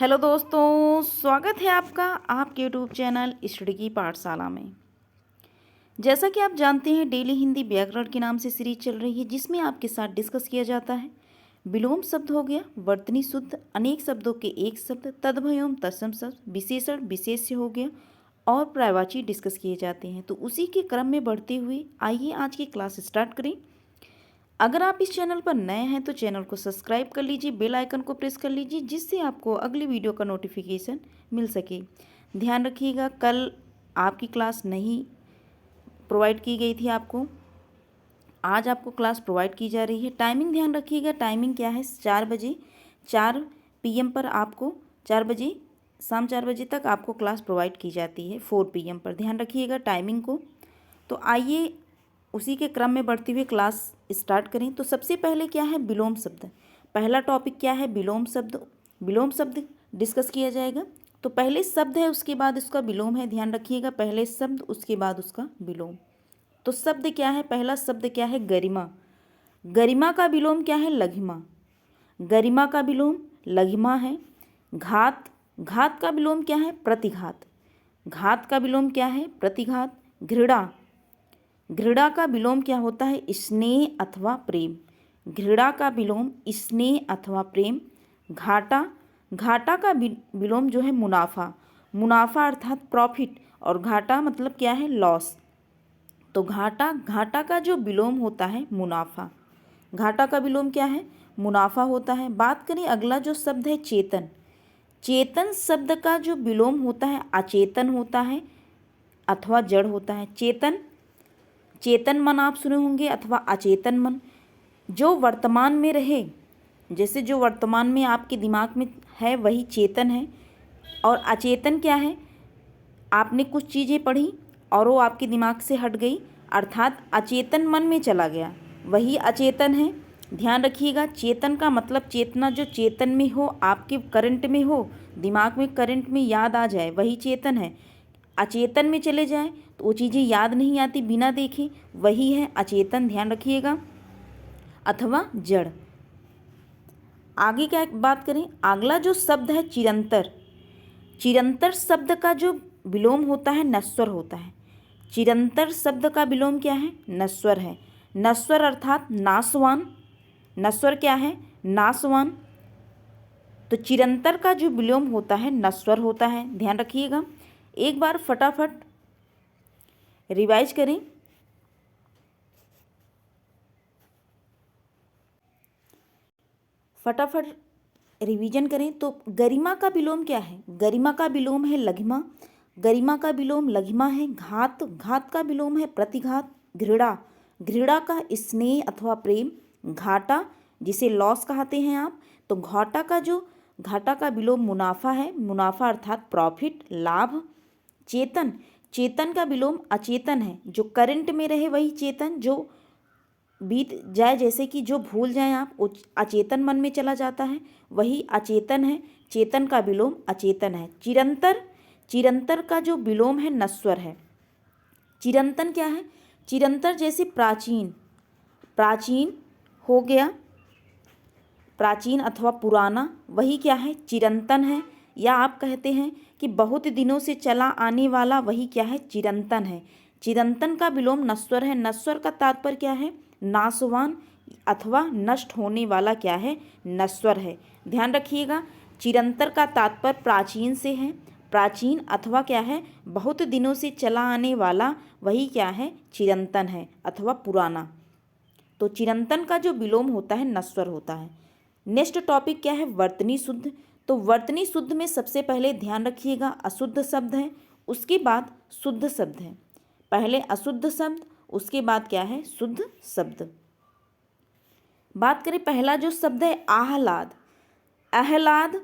Hello दोस्तों, स्वागत है आपका आपके यूट्यूब चैनल स्टडी की पाठशाला में। जैसा कि आप जानते हैं, डेली हिंदी व्याकरण के नाम से सीरीज चल रही है, जिसमें आपके साथ डिस्कस किया जाता है। विलोम शब्द हो गया, वर्तनी शुद्ध, अनेक शब्दों के एक शब्द, तद्भव एवं तत्सम शब्द, विशेषण विशेष्य हो गया और पर्यायवाची डिस्कस किए जाते हैं। तो उसी के क्रम में बढ़ते हुए आइए आज की क्लास स्टार्ट करें। अगर आप इस चैनल पर नए हैं तो चैनल को सब्सक्राइब कर लीजिए, बेल आइकन को प्रेस कर लीजिए, जिससे आपको अगली वीडियो का नोटिफिकेशन मिल सके। ध्यान रखिएगा, कल आपकी क्लास नहीं प्रोवाइड की गई थी आपको, आज आपको क्लास प्रोवाइड की जा रही है। टाइमिंग ध्यान रखिएगा, टाइमिंग क्या है, 4 बजे 4 PM पर आपको 4 बजे शाम 4 बजे तक आपको क्लास प्रोवाइड की जाती है 4 PM पर। ध्यान रखिएगा टाइमिंग को। तो आइए उसी के क्रम में बढ़ती हुई क्लास स्टार्ट करें। तो सबसे पहले क्या है, विलोम शब्द। पहला टॉपिक क्या है, विलोम शब्द। विलोम शब्द डिस्कस किया जाएगा। तो पहले शब्द है, उसके बाद उसका विलोम है। ध्यान रखिएगा, पहले शब्द उसके बाद उसका विलोम। तो शब्द क्या है, पहला शब्द क्या है, गरिमा। गरिमा का विलोम क्या है, लघिमा। गरिमा का विलोम लघिमा है। घात, घात का विलोम क्या है, प्रतिघात। घात का विलोम क्या है, प्रतिघात। घृणा, घृणा का विलोम क्या होता है, स्नेह अथवा प्रेम। घृणा का विलोम स्नेह अथवा प्रेम। घाटा, घाटा का विलोम जो है मुनाफा। मुनाफा अर्थात प्रॉफिट, और घाटा मतलब क्या है, लॉस। तो घाटा, घाटा का जो विलोम होता है मुनाफा। घाटा का विलोम क्या है, मुनाफा होता है। बात करें अगला जो शब्द है, चेतन। चेतन शब्द का जो विलोम होता है अचेतन होता है अथवा जड़ होता है। चेतन, चेतन मन आप सुने होंगे अथवा अचेतन मन, जो वर्तमान में रहे। जैसे जो वर्तमान में आपके दिमाग में है वही चेतन है। और अचेतन क्या है, आपने कुछ चीज़ें पढ़ी और वो आपके दिमाग से हट गई, अर्थात अचेतन मन में चला गया, वही अचेतन है। ध्यान रखिएगा, चेतन का मतलब चेतना जो चेतन में हो, आपके करंट में हो, दिमाग में करंट में याद आ जाए, वही चेतन है। अचेतन में चले जाए तो वो चीज़ें याद नहीं आती बिना देखे, वही है अचेतन। ध्यान रखिएगा, अथवा जड़। आगे क्या बात करें, अगला जो शब्द है चिरंतर। चिरंतर शब्द का जो विलोम होता है नश्वर होता है। चिरंतर शब्द का विलोम क्या है, नश्वर है। नश्वर अर्थात नाशवान। नश्वर क्या है, नाशवान। तो चिरंतर का जो विलोम होता है नश्वर होता है। ध्यान रखिएगा, एक बार फटाफट रिवाइज करें। फटाफट रिवीजन करें। तो गरिमा का विलोम क्या है, गरिमा का विलोम है लघिमा। गरिमा का विलोम लघिमा है। घात, घात का विलोम है प्रतिघात। घृणा, घृणा का स्नेह अथवा प्रेम। घाटा, जिसे लॉस कहते हैं आप, तो घाटा का विलोम मुनाफा है। मुनाफा अर्थात प्रॉफिट, लाभ। चेतन, चेतन का विलोम अचेतन है। जो करंट में रहे वही चेतन, जो बीत जाए, जैसे कि जो भूल जाएं आप, वो अचेतन मन में चला जाता है, वही अचेतन है। चेतन का विलोम अचेतन है। चिरंतर, चिरंतर का जो विलोम है नश्वर है। चिरंतन क्या है, चिरंतर जैसे प्राचीन, प्राचीन हो गया, प्राचीन अथवा पुराना, वही क्या है, चिरंतन है। या आप कहते हैं कि बहुत दिनों से चला आने वाला, वही क्या है, चिरंतन है। चिरंतन का विलोम नश्वर है। नश्वर का तात्पर्य क्या है, नाशवान अथवा नष्ट होने वाला क्या है, नश्वर है। ध्यान रखिएगा, चिरंतर का तात्पर्य प्राचीन से है। प्राचीन अथवा क्या है, बहुत दिनों से चला आने वाला, वही क्या है, चिरंतन है अथवा पुराना। तो चिरंतन का जो विलोम होता है नश्वर होता है। नेक्स्ट टॉपिक क्या है, वर्तनी शुद्ध। तो वर्तनी शुद्ध में सबसे पहले ध्यान रखिएगा अशुद्ध शब्द है, उसके बाद शुद्ध शब्द है। पहले अशुद्ध शब्द, उसके बाद क्या है, शुद्ध शब्द। बात करें पहला जो शब्द है आह्लाद। आह्लाद,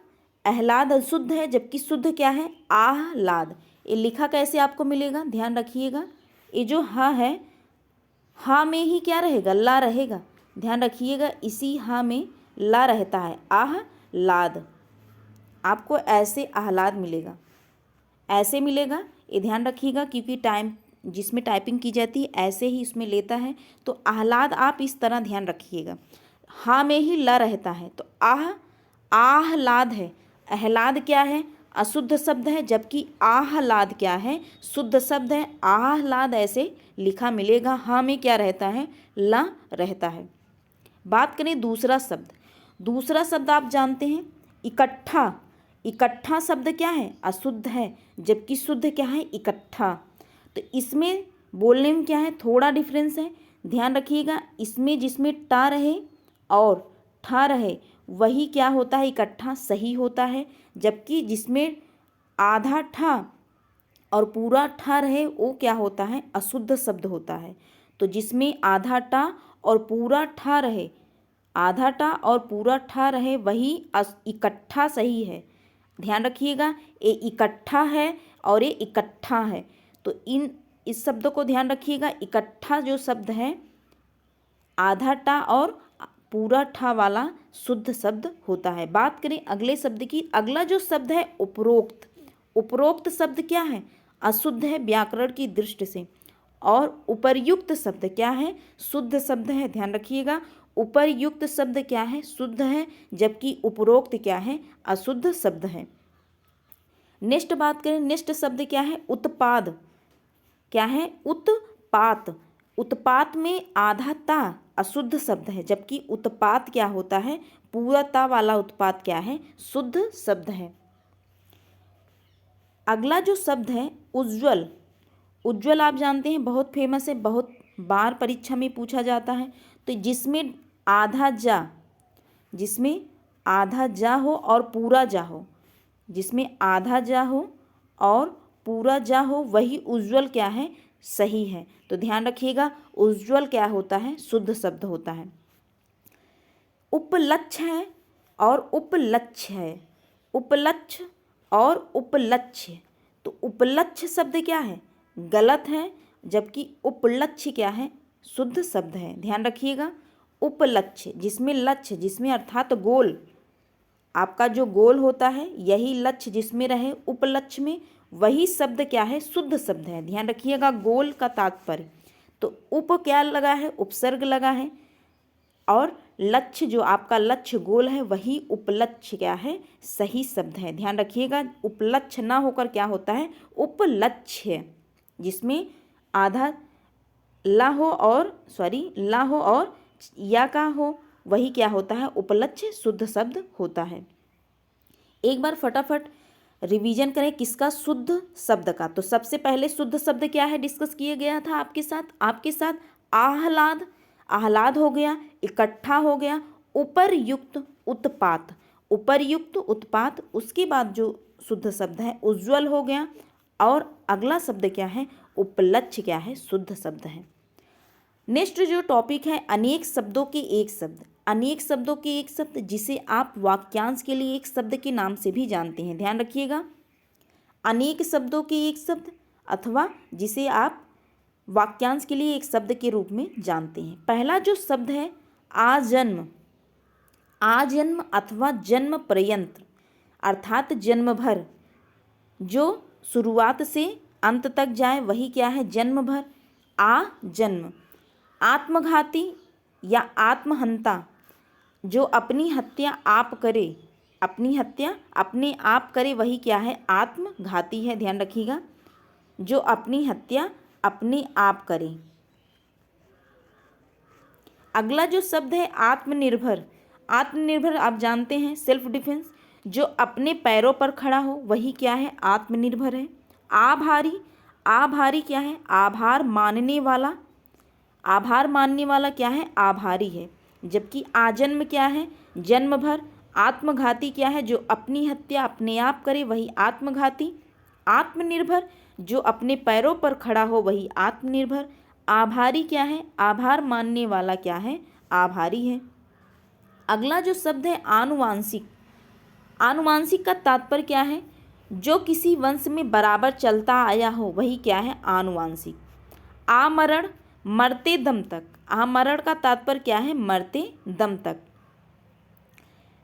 आह्लाद अशुद्ध है, जबकि शुद्ध क्या है, आह्लाद। ये लिखा कैसे आपको मिलेगा, ध्यान रखिएगा, ये जो हा है, हा में ही क्या रहेगा, ला रहेगा। ध्यान रखिएगा, इसी हा में ला रहता है, आह्लाद। आपको ऐसे आह्लाद मिलेगा, ऐसे मिलेगा, ये ध्यान रखिएगा, क्योंकि टाइम जिसमें टाइपिंग की जाती है ऐसे ही उसमें लेता है। तो आह्लाद आप इस तरह ध्यान रखिएगा, हा में ही ला रहता है, तो आह्लाद है। आह्लाद क्या है, अशुद्ध शब्द है, जबकि आह्लाद क्या है, शुद्ध शब्द है। आह्लाद ऐसे लिखा मिलेगा, हाँ में क्या रहता है, ला रहता है। बात करें दूसरा शब्द, दूसरा शब्द आप जानते हैं इकट्ठा। इकट्ठा शब्द क्या है, अशुद्ध है, जबकि शुद्ध क्या है, इकट्ठा। तो इसमें बोलने में क्या है, थोड़ा डिफरेंस है, ध्यान रखिएगा। इसमें जिसमें टा रहे और ठा रहे वही क्या होता है, इकट्ठा सही होता है, जबकि जिसमें आधा ठा और पूरा ठा रहे वो क्या होता है, अशुद्ध शब्द होता है। तो जिसमें आधा टा और पूरा ठा रहे, आधा टा और पूरा ठा रहे वही इकट्ठा सही है। ध्यान रखिएगा, ये इकट्ठा है और ये इकट्ठा है। तो इस शब्द को ध्यान रखिएगा। इकट्ठा जो शब्द है आधा टा और पूरा ठा वाला शुद्ध शब्द होता है। बात करें अगले शब्द की, अगला जो शब्द है उपरोक्त। उपरोक्त शब्द क्या है, अशुद्ध है व्याकरण की दृष्टि से। और उपर्युक्त शब्द क्या है, शुद्ध शब्द है। ध्यान रखिएगा, उपर्युक्त शब्द क्या है, शुद्ध है, जबकि उपरोक्त क्या है, अशुद्ध शब्द है। नेक्स्ट बात करें, नेक्स्ट शब्द क्या है, उत्पाद। क्या है, उत्पात। उत्पात में आधा ता अशुद्ध शब्द है, जबकि उत्पात क्या होता है, पूरा ता वाला उत्पात क्या है, शुद्ध शब्द है। अगला जो शब्द है उज्ज्वल। उज्ज्वल आप जानते हैं बहुत फेमस है, बहुत बार परीक्षा में पूछा जाता है। तो जिसमें आधा जा, जिसमें आधा जा हो और पूरा जा हो, जिसमें आधा जा हो और पूरा जा हो वही उज्ज्वल क्या है, सही है। तो ध्यान रखिएगा, उज्ज्वल क्या होता है, शुद्ध शब्द होता है। उपलक्ष्य है और उपलक्ष्य है, उपलक्ष्य और उपलक्ष्य। तो उपलक्ष्य शब्द क्या है, गलत है, जबकि उपलक्ष्य क्या है, शुद्ध शब्द है। ध्यान रखिएगा, उपलक्ष्य जिसमें लक्ष्य, जिसमें अर्थात गोल, आपका जो गोल होता है यही लक्ष्य जिसमें रहे, उपलक्ष्य में वही शब्द क्या है, शुद्ध शब्द है। ध्यान रखिएगा, गोल का तात्पर्य। तो उप क्या लगा है, उपसर्ग लगा है, और लक्ष्य जो आपका लक्ष्य गोल है वही उपलक्ष्य क्या है, सही शब्द है। ध्यान रखिएगा, उपलक्ष्य ना होकर क्या होता है, उपलक्ष्य, जिसमें आधा ला हो और या का हो वही क्या होता है, उपलक्ष्य शुद्ध शब्द होता है। एक बार फटाफट रिवीजन करें किसका, शुद्ध शब्द का। तो सबसे पहले शुद्ध शब्द क्या है डिस्कस किया गया था आपके साथ आह्लाद। आह्लाद हो गया, इकट्ठा हो गया, उपर्युक्त उत्पात, उपर्युक्त उत्पात। उसके बाद जो शुद्ध शब्द है उज्ज्वल हो गया, और अगला शब्द क्या है, उपलक्ष्य क्या है, शुद्ध शब्द है। नेक्स्ट जो टॉपिक है, अनेक शब्दों के एक शब्द। अनेक शब्दों के एक शब्द जिसे आप वाक्यांश के लिए एक शब्द के नाम से भी जानते हैं। ध्यान रखिएगा, अनेक शब्दों के एक शब्द अथवा जिसे आप वाक्यांश के लिए एक शब्द के रूप में जानते हैं। पहला जो शब्द है आजन्म। आजन्म अथवा जन्म पर्यंत, अर्थात जन्म भर, जो शुरुआत से अंत तक जाए वही क्या है, जन्म भर। आजन्म। आत्मघाती या आत्महंता, जो अपनी हत्या आप करे, अपनी हत्या अपने आप करे वही क्या है, आत्मघाती है। ध्यान रखिएगा, जो अपनी हत्या अपने आप करे। अगला जो शब्द है आत्मनिर्भर। आत्मनिर्भर आप जानते हैं सेल्फ डिफेंस, जो अपने पैरों पर खड़ा हो वही क्या है, आत्मनिर्भर है। आभारी। आभारी क्या है, आभार मानने वाला। आभार मानने वाला क्या है, आभारी है। जबकि आजन्म क्या है, जन्म भर। आत्मघाती क्या है, जो अपनी हत्या अपने आप करे वही आत्मघाती। आत्मनिर्भर, जो अपने पैरों पर खड़ा हो वही आत्मनिर्भर। आभारी क्या है, आभार मानने वाला क्या है, आभारी है। अगला जो शब्द है आनुवांशिक। आनुवांशिक का तात्पर्य क्या है, जो किसी वंश में बराबर चलता आया हो वही क्या है, आनुवांशिक। आमरण, मरते दम तक। आमरण का तात्पर्य क्या है, मरते दम तक।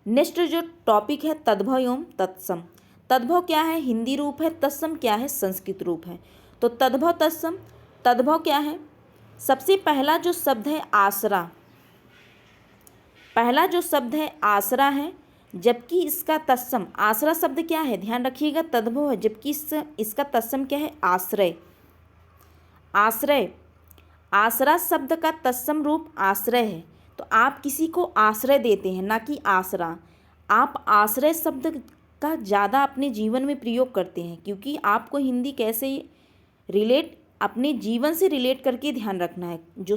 नेक्स्ट जो टॉपिक है तद्भव एवं तत्सम। तद्भव क्या है, हिंदी रूप है, तत्सम क्या है, संस्कृत रूप है। तो तद्भव तत्सम। तद्भव क्या है, सबसे पहला जो शब्द है आसरा। पहला जो शब्द है आसरा है, जबकि इसका तत्सम आसरा शब्द क्या है, ध्यान रखिएगा, तद्भव है, जबकि इसका तत्सम क्या है, आश्रय। आश्रय, आसरा शब्द का तत्सम रूप आश्रय है। तो आप किसी को आश्रय देते हैं, ना कि आसरा। आप आश्रय शब्द का ज़्यादा अपने जीवन में प्रयोग करते हैं, क्योंकि आपको हिंदी कैसे रिलेट अपने जीवन से रिलेट करके ध्यान रखना है। जो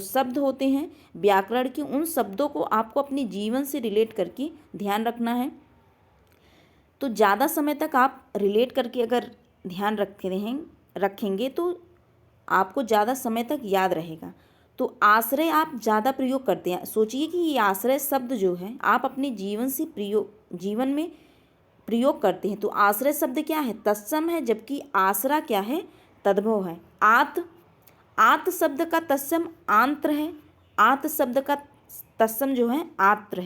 शब्द होते हैं व्याकरण के, उन शब्दों को आपको अपने जीवन से रिलेट करके ध्यान रखना है। तो ज़्यादा समय तक आप रिलेट करके अगर ध्यान रखेंगे तो आपको ज़्यादा समय तक याद रहेगा। तो आश्रय आप ज़्यादा प्रयोग करते हैं। सोचिए कि ये आश्रय शब्द जो है आप अपने जीवन में प्रयोग करते हैं। तो आश्रय शब्द क्या है, तत्सम है, जबकि आसरा क्या है, तद्भव है। आत शब्द का तत्सम आंत्र है। आत शब्द का तत्सम जो है आंत्र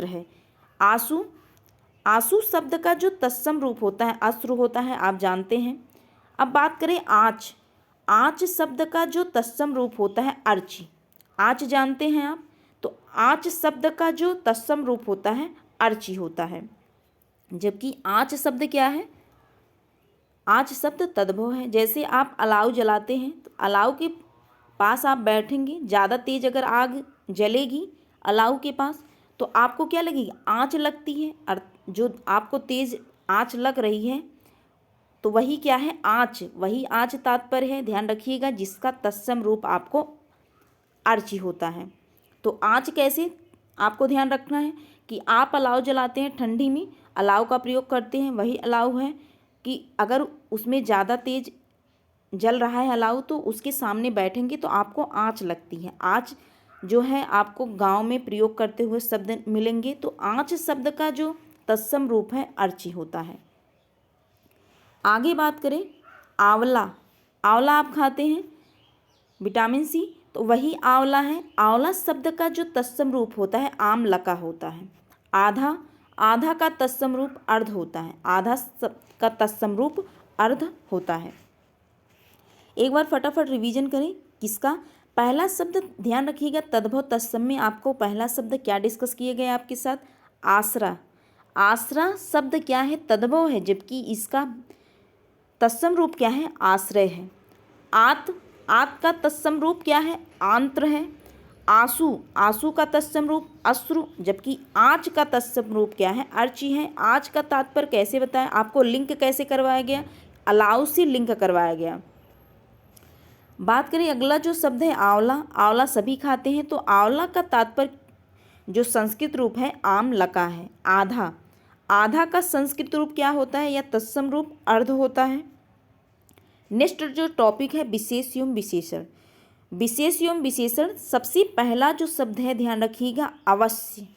है। आंसू शब्द का जो तत्सम रूप होता है अश्रु होता है, आप जानते हैं। अब बात करें आँच शब्द का जो तत्सम रूप होता है अर्ची। आँच जानते हैं आप। तो आँच शब्द का जो तत्सम रूप होता है अर्ची होता है, जबकि आँच शब्द क्या है, आँच शब्द तद्भव है। जैसे आप अलाव जलाते हैं, तो अलाव के पास आप बैठेंगे, ज़्यादा तेज अगर आग जलेगी अलाव के पास तो आपको क्या लगेगी, आँच लगती है। और जो आपको तेज आँच लग रही है तो वही क्या है, आँच। वही आँच तात्पर्य है, ध्यान रखिएगा, जिसका तत्सम रूप आपको अर्ची होता है। तो आँच कैसे आपको ध्यान रखना है कि आप अलाव जलाते हैं, ठंडी में अलाव का प्रयोग करते हैं, वही अलाव है कि अगर उसमें ज़्यादा तेज जल रहा है अलाव तो उसके सामने बैठेंगे तो आपको आँच लगती है। आँच जो है आपको गांव में प्रयोग करते हुए शब्द मिलेंगे। तो आँच शब्द का जो तत्सम रूप है अर्ची होता है। आगे बात करें आंवला। आंवला आप खाते हैं, विटामिन सी, तो वही आंवला है। आंवला शब्द का जो तत्सम रूप होता है आमलका होता है। आधा का तत्सम रूप अर्ध होता है। आधा का तत्सम रूप अर्ध होता है। एक बार फटाफट रिवीजन करें किसका। पहला शब्द ध्यान रखिएगा, तद्भव तत्सम में आपको पहला शब्द क्या डिस्कस किए गए आपके साथ, आसरा। आसरा शब्द क्या है, तद्भव है, जबकि इसका तत्सम रूप क्या है, आश्रय है। आत का तत्सम रूप क्या है, आंत्र है। आंसू का तत्सम रूप अश्रु, जबकि आँच का तत्सम रूप क्या है, अर्ची है। आँच का तात्पर्य कैसे बताया आपको, लिंक कैसे करवाया गया, अलाव से लिंक करवाया गया। बात करें अगला जो शब्द है आंवला। आंवला सभी खाते हैं, तो आंवला का तात्पर्य जो संस्कृत रूप है आमलका है। आधा का संस्कृत रूप क्या होता है या तत्सम रूप अर्ध होता है। नेक्स्ट जो टॉपिक है विशेष एवं विशेषण। विशेष एवं विशेषण, सबसे पहला जो शब्द है ध्यान रखिएगा अवश्य।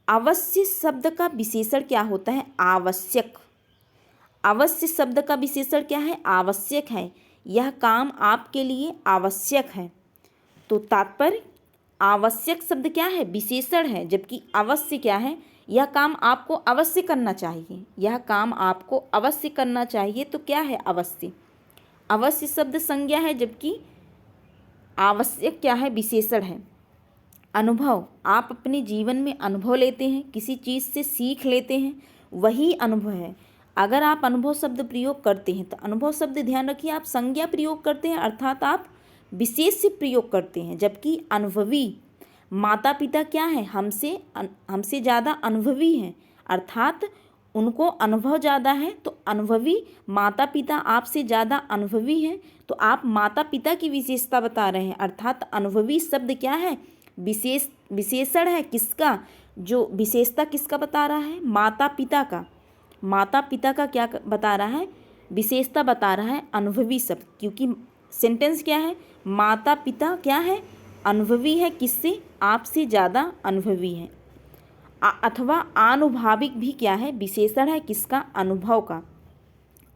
अवश्य शब्द का विशेषण क्या होता है, आवश्यक। अवश्य शब्द का विशेषण क्या है, आवश्यक है। यह काम आपके लिए आवश्यक है। तो तात्पर्य आवश्यक शब्द क्या है, विशेषण है, जबकि अवश्य क्या है, यह काम आपको अवश्य करना चाहिए। यह काम आपको अवश्य करना चाहिए, तो क्या है, अवश्य। अवश्य शब्द संज्ञा है, जबकि आवश्यक क्या है, विशेषण है। अनुभव, आप अपने जीवन में अनुभव लेते हैं, किसी चीज़ से सीख लेते हैं, वही अनुभव है। अगर आप अनुभव शब्द प्रयोग करते हैं तो अनुभव शब्द ध्यान रखिए आप संज्ञा प्रयोग करते हैं, अर्थात आप विशेष से प्रयोग करते हैं। जबकि अनुभवी, माता पिता क्या है, हमसे ज़्यादा अनुभवी हैं, अर्थात उनको अनुभव ज़्यादा है। तो अनुभवी माता पिता आपसे ज़्यादा अनुभवी हैं, तो आप माता पिता की विशेषता बता रहे हैं, अर्थात अनुभवी शब्द क्या है, विशेषण है। किसका, जो विशेषता किसका बता रहा है, माता पिता का। माता पिता का क्या बता रहा है, विशेषता बता रहा है अनुभवी शब्द, क्योंकि सेंटेंस क्या है, माता पिता क्या है, अनुभवी है, किससे, आपसे ज़्यादा अनुभवी है। अथवा आनुभाविक भी क्या है, विशेषण है, किसका, अनुभव का।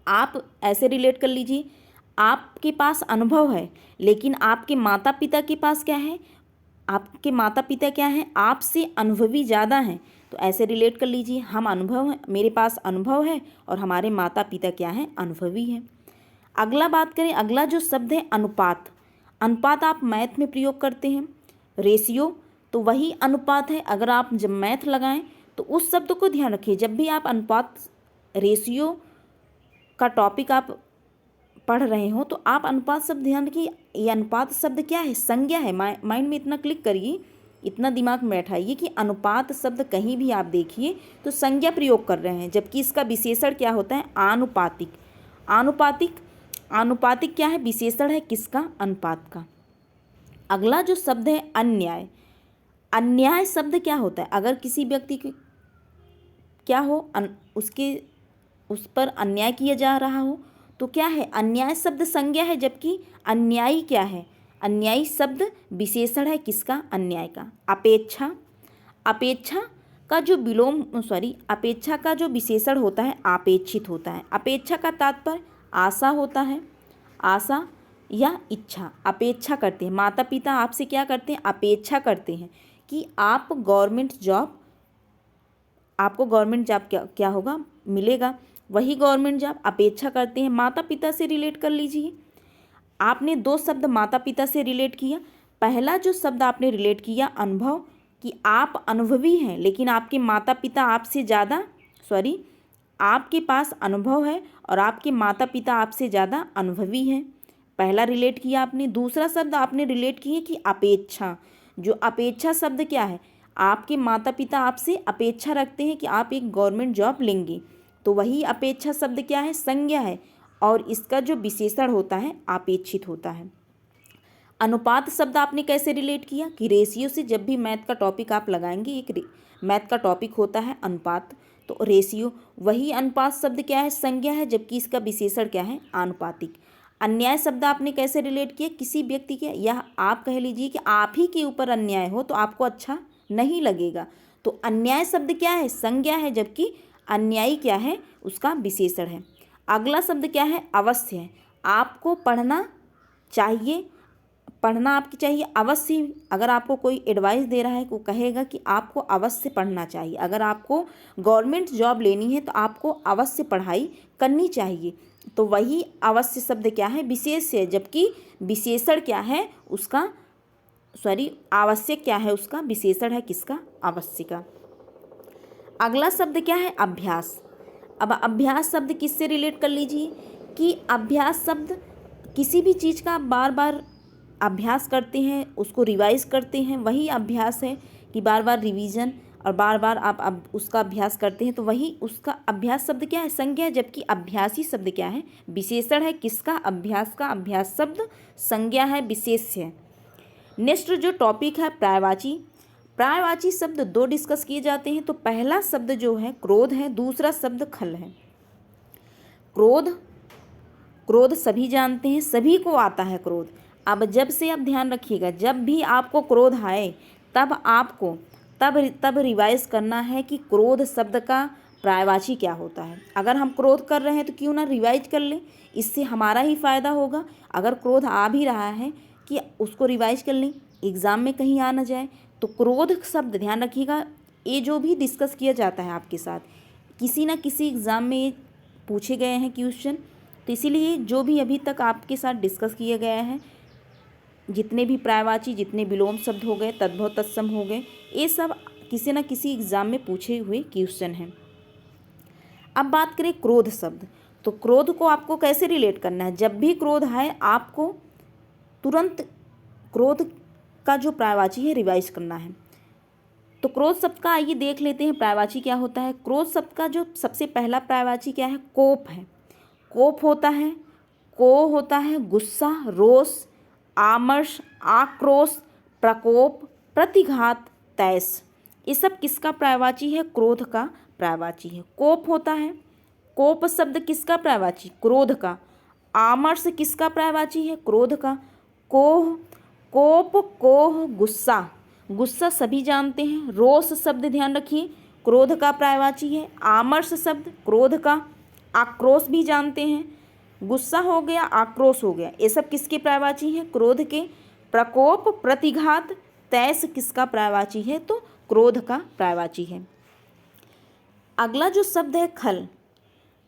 आप ऐसे रिलेट कर लीजिए, आपके पास अनुभव है लेकिन आपके माता पिता के पास क्या है, आपके माता पिता क्या हैं, आपसे अनुभवी ज़्यादा हैं। तो ऐसे रिलेट कर लीजिए, हम अनुभव हैं, मेरे पास अनुभव है और हमारे माता पिता क्या हैं, अनुभवी हैं। अगला बात करें, अगला जो शब्द है अनुपात। अनुपात आप मैथ में प्रयोग करते हैं, रेशियो। तो वही अनुपात है। अगर आप जब मैथ लगाएं तो उस शब्द को ध्यान रखिए, जब भी आप अनुपात रेशियो का टॉपिक आप पढ़ रहे हो तो आप अनुपात शब्द ध्यान रखिए। ये अनुपात शब्द क्या है? संज्ञा है। माइंड में इतना क्लिक करिए, इतना दिमाग में बैठाइए कि अनुपात शब्द कहीं भी आप देखिए तो संज्ञा प्रयोग कर रहे हैं, जबकि इसका विशेषण क्या होता है? आनुपातिक। आनुपातिक आनुपातिक क्या है? विशेषण है किसका? अनुपात का। अगला जो शब्द है अन्याय। अन्याय शब्द क्या होता है? अगर किसी व्यक्ति के क्या हो उस पर अन्याय किया जा रहा हो तो क्या है? अन्याय शब्द संज्ञा है, जबकि अन्यायी क्या है? अन्यायी शब्द विशेषण है किसका? अन्याय का। अपेक्षा। अपेक्षा का जो विशेषण होता है आपेक्षित होता है। अपेक्षा का तात्पर्य आशा होता है, आशा या इच्छा। अपेक्षा करते हैं, माता पिता आपसे क्या करते हैं? अपेक्षा करते हैं कि आपको गवर्नमेंट जॉब क्या होगा? मिलेगा। वही गवर्नमेंट जॉब अपेक्षा करते हैं। माता पिता से रिलेट कर लीजिए। आपने दो शब्द माता पिता से रिलेट किया। पहला जो शब्द आपने रिलेट किया अनुभव, कि आप अनुभवी हैं, लेकिन आपके माता पिता आपसे ज़्यादा आपके पास अनुभव है और आपके माता पिता आपसे ज़्यादा अनुभवी हैं। पहला रिलेट किया आपने। दूसरा शब्द आपने रिलेट किया कि अपेक्षा। जो अपेक्षा शब्द क्या है? आपके माता पिता आपसे अपेक्षा रखते हैं कि आप एक गवर्नमेंट जॉब लेंगे, तो वही अपेक्षा शब्द क्या है? संज्ञा है, और इसका जो विशेषण होता है अपेक्षित होता है। अनुपात शब्द आपने कैसे रिलेट किया? कि रेशियो से जब भी मैथ का टॉपिक आप लगाएंगे, एक मैथ का टॉपिक होता है अनुपात, तो रेशियो, वही अनुपात शब्द क्या है? संज्ञा है, जबकि इसका विशेषण क्या है? आनुपातिक। अन्याय शब्द आपने कैसे रिलेट किया? किसी व्यक्ति के, या आप कह लीजिए कि आप ही के ऊपर अन्याय हो तो आपको अच्छा नहीं लगेगा, तो अन्याय शब्द क्या है? संज्ञा है, जबकि अन्यायी क्या है? उसका विशेषण है। अगला शब्द क्या है? अवश्य है। आपको पढ़ना चाहिए, पढ़ना आपकी चाहिए अवश्य। अगर आपको कोई एडवाइस दे रहा है, वो कहेगा कि आपको अवश्य पढ़ना चाहिए। अगर आपको गवर्नमेंट जॉब लेनी है तो आपको अवश्य पढ़ाई करनी चाहिए, तो वही अवश्य शब्द क्या है? विशेष है, जबकि विशेषण क्या है उसका? आवश्यक क्या है उसका? विशेषण है किसका? अवश्य का। अगला शब्द क्या है? अभ्यास। अब अभ्यास शब्द किससे रिलेट कर लीजिए? कि अभ्यास शब्द किसी भी चीज़ का आप बार बार अभ्यास करते हैं, उसको रिवाइज करते हैं, वही अभ्यास है कि बार बार रिवीजन और बार बार आप अब उसका अभ्यास करते हैं, तो वही उसका अभ्यास शब्द क्या है? संज्ञा है, जबकि अभ्यासी शब्द क्या है? विशेषण है किसका? अभ्यास का। अभ्यास शब्द संज्ञा है, विशेष है। नेक्स्ट जो टॉपिक है पर्यायवाची। पर्यायवाची शब्द दो डिस्कस किए जाते हैं। तो पहला शब्द जो है क्रोध है, दूसरा शब्द खल है। क्रोध सभी जानते हैं, सभी को आता है क्रोध। अब जब से आप ध्यान रखिएगा, जब भी आपको क्रोध आए तब आपको तब रिवाइज करना है कि क्रोध शब्द का पर्यायवाची क्या होता है। अगर हम क्रोध कर रहे हैं तो क्यों ना रिवाइज कर लें, इससे हमारा ही फ़ायदा होगा। अगर क्रोध आ भी रहा है कि उसको रिवाइज कर लें, एग्ज़ाम में कहीं आ ना जाए। तो क्रोध शब्द ध्यान रखिएगा, ये जो भी डिस्कस किया जाता है आपके साथ, किसी ना किसी एग्ज़ाम में पूछे गए हैं क्वेश्चन, तो इसीलिए जो भी अभी तक आपके साथ डिस्कस किया गया है, जितने भी पर्यायवाची, जितने विलोम शब्द हो गए, तद्भव तत्सम हो गए, ये सब किसी न किसी एग्ज़ाम में पूछे हुए क्वेश्चन हैं। अब बात करें क्रोध शब्द, तो क्रोध को आपको कैसे रिलेट करना है? जब भी क्रोध आए आपको तुरंत क्रोध का जो पर्यायवाची है रिवाइज करना है। तो क्रोध शब्द का आइए देख लेते हैं पर्यायवाची क्या होता है। क्रोध शब्द का जो सबसे पहला पर्यायवाची क्या है? कोप है। कोप होता है, होता है गुस्सा, रोष, आमर्ष, आक्रोश, प्रकोप, प्रतिघात, तैश। ये सब किसका पर्यायवाची है? क्रोध का पर्यायवाची है। कोप होता है, कोप शब्द किसका पर्यायवाची? क्रोध का। आमर्ष किसका पर्यायवाची है? क्रोध का। कोह, कोप, कोह, गुस्सा, गुस्सा सभी जानते हैं। रोष शब्द ध्यान रखिए, क्रोध का पर्यायवाची है। आमर्ष शब्द क्रोध का। आक्रोश भी जानते हैं, गुस्सा हो गया, आक्रोश हो गया, ये सब किसके पर्यायवाची हैं? क्रोध के। प्रकोप, प्रतिघात, तैश किसका पर्यायवाची है? तो क्रोध का पर्यायवाची है। अगला जो शब्द है खल।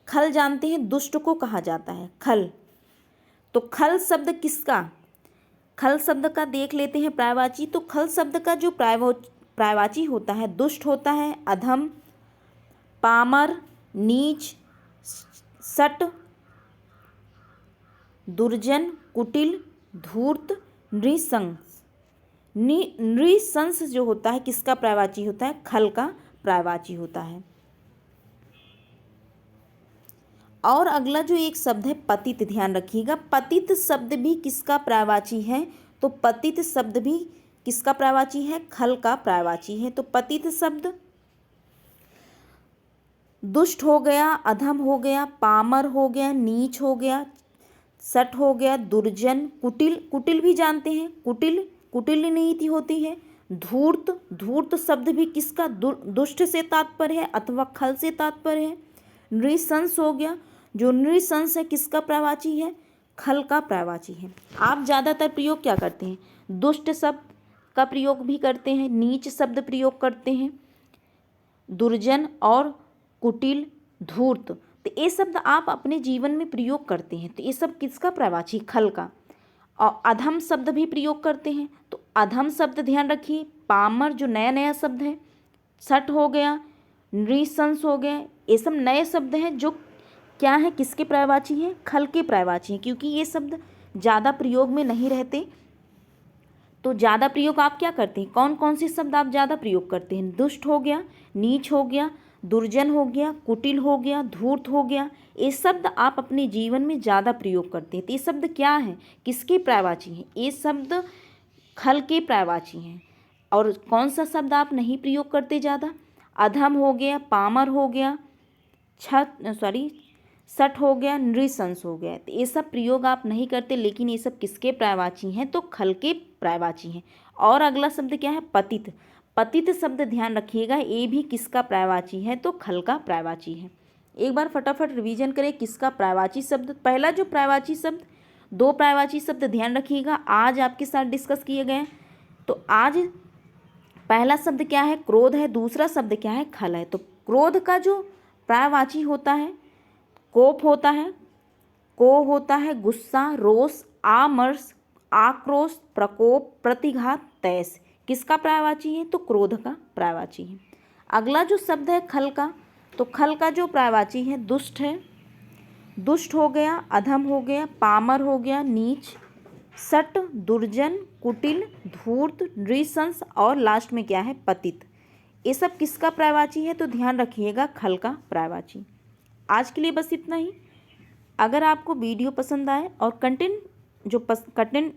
खल जानते हैं दुष्ट को कहा जाता है, खल। तो खल शब्द किसका? खल शब्द का देख लेते हैं पर्यायवाची। तो खल शब्द का जो पर्यायवाची होता है दुष्ट होता है, अधम, पामर, नीच, सट, दुर्जन, कुटिल, धूर्त, नृशंस। नृशंस जो होता है किसका पर्यायवाची होता है? खल का पर्यायवाची होता है। और अगला जो एक शब्द है पतित, ध्यान रखिएगा, पतित शब्द भी किसका पर्यायवाची है? तो पतित शब्द भी किसका पर्यायवाची है? खल का पर्यायवाची है। तो पतित शब्द दुष्ट हो गया, अधम हो गया, पामर हो गया, नीच हो गया, सट हो गया, दुर्जन, कुटिल, कुटिल भी जानते हैं, कुटिल, कुटिल नीति होती है। धूर्त, धूर्त शब्द भी किसका? दुष्ट से तात्पर्य है अथवा खल से तात्पर्य है। नृशंस हो गया, जो नृशंस है किसका पर्यायवाची है? खल का पर्यायवाची है। आप ज़्यादातर प्रयोग क्या करते हैं? दुष्ट शब्द का प्रयोग भी करते हैं, नीच शब्द प्रयोग करते हैं, दुर्जन और कुटिल, धूर्त, तो ये शब्द आप अपने जीवन में प्रयोग करते हैं। तो ये सब किसका पर्यायवाची? खल का। और अधम शब्द भी प्रयोग करते हैं। तो अधम शब्द ध्यान रखिए, पामर जो नया नया शब्द है, सट हो गया, नृशंस हो गया, ये सब नए शब्द हैं जो क्या है? किसके पर्यायवाची हैं? खल के पर्यायवाची हैं, क्योंकि ये शब्द ज़्यादा प्रयोग में नहीं रहते। तो ज़्यादा प्रयोग आप क्या करते हैं? कौन कौन से शब्द आप ज़्यादा प्रयोग करते हैं? दुष्ट हो गया, नीच हो गया, दुर्जन हो गया, कुटिल हो गया, धूर्त हो गया, ये शब्द आप अपने जीवन में ज़्यादा प्रयोग करते हैं। तो ये शब्द क्या हैं? किसके पर्यायवाची हैं? ये शब्द खल के पर्यायवाची हैं। और कौन सा शब्द आप नहीं प्रयोग करते ज़्यादा? अधम हो गया, पामर हो गया, सट हो गया, नृशंस हो गया। तो ये सब प्रयोग आप नहीं करते, लेकिन ये सब किसके पर्यायवाची हैं? तो खल के पर्यायवाची हैं। और अगला शब्द क्या है? पतित। पतित शब्द ध्यान रखिएगा, ये भी किसका पर्यायवाची है? तो खल का पर्यायवाची है। एक बार फटाफट रिवीजन करें किसका पर्यायवाची शब्द। पहला जो पर्यायवाची शब्द, दो पर्यायवाची शब्द ध्यान रखिएगा आज आपके साथ डिस्कस किए गए। तो आज पहला शब्द क्या है? क्रोध है। दूसरा शब्द क्या है? खल है। तो क्रोध का जो पर्यायवाची होता है कोप होता है, को होता है गुस्सा, रोष, आमर्ष, आक्रोश, प्रकोप, प्रतिघात, तैस। किसका पर्यायवाची है? तो क्रोध का पर्यायवाची है। अगला जो शब्द है खल का, तो खल का जो पर्यायवाची है दुष्ट है। दुष्ट हो गया, अधम हो गया, पामर हो गया, नीच, सट, दुर्जन, कुटिल, धूर्त, नृशंस और लास्ट में क्या है? पतित। ये सब किसका पर्यायवाची है? तो ध्यान रखिएगा खल का पर्यायवाची। आज के लिए बस इतना ही। अगर आपको वीडियो पसंद आए और कंटेंट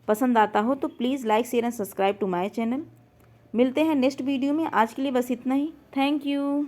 पसंद आता हो तो please like, share and subscribe to my channel. मिलते हैं नेक्स्ट वीडियो में। आज के लिए बस इतना ही। Thank you.